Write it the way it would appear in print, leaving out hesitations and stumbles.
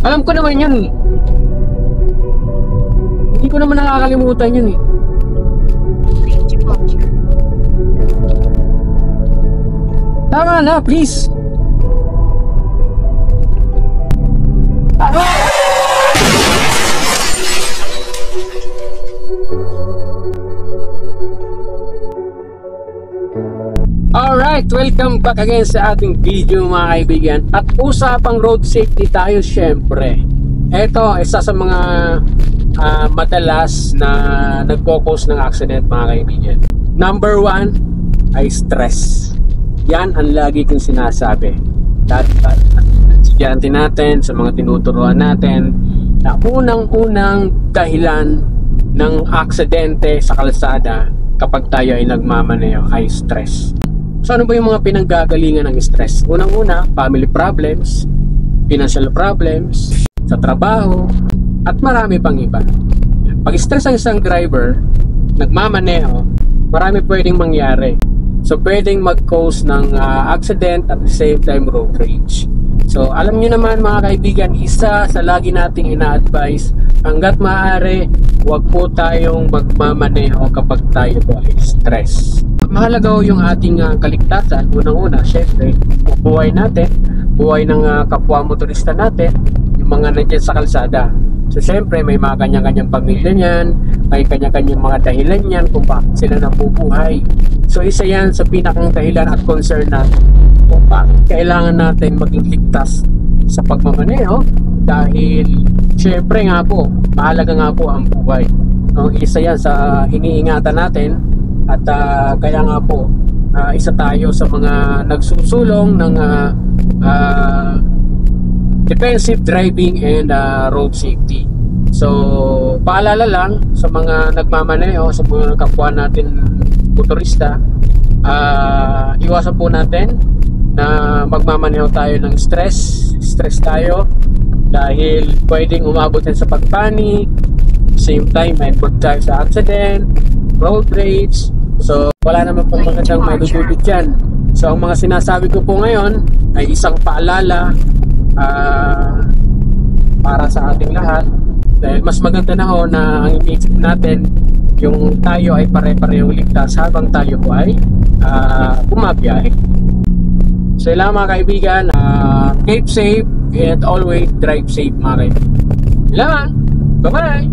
Alam ko naman yun eh. Hindi ko naman nakakalimutan yun eh. Tama na, please. Alright, welcome back again sa ating video mga kaibigan. At usapang road safety tayo syempre. Ito, isa sa mga madalas na nagpo-cause ng accident mga kaibigan. Number 1 ay stress. Yan ang lagi kong sinasabi. Dahil estudyante natin, sa mga tinuturuan natin, na unang-unang dahilan ng aksidente sa kalsada kapag tayo ay nagmamaneho ay stress. So ano ba yung mga pinanggagalingan ng stress? Unang-una, family problems, financial problems, sa trabaho, at marami pang iba. Pag stress ang isang driver, nagmamaneho, marami pwedeng mangyari. So pwedeng mag-cause ng accident at the same time road rage. So alam nyo naman mga kaibigan, isa sa lagi nating ina-advise, hanggat maaari, huwag po tayong magmamaneho kapag tayo po ay stress. Mahalaga yung ating kaligtasan. Unang-una, syempre, buhay natin, buhay ng kapwa motorista natin, yung mga nandiyan sa kalsada. So syempre, may mga kanya-kanyang pamilya niyan, may kanya-kanyang mga dahilan niyan kung bakit sila nabubuhay. So isa yan sa pinakang dahilan at concern natin kung bakit kailangan natin maging ligtas sa pagmamaneho, dahil syempre nga po, mahalaga nga po ang buhay. Isa yan sa iniingatan natin. At kaya nga po, isa tayo sa mga nagsusulong ng defensive driving and road safety. So paalala lang sa mga nagmamaneho, sa mga kapwa natin motorista, iwasan po natin na magmamaneho tayo ng stress tayo, dahil pwedeng umabot yan sa pagpanik, same time may involved tayo sa accident, road rage. So wala naman pong magandang maidudulot dyan. So ang mga sinasabi ko po ngayon ay isang paalala para sa ating lahat, dahil mas maganda na ho na ang iniisip natin yung tayo ay pare-parehong ligtas habang tayo po ay bumabiyahe. So lang mga kaibigan, keep safe and always drive safe mga kaibigan. Bye bye.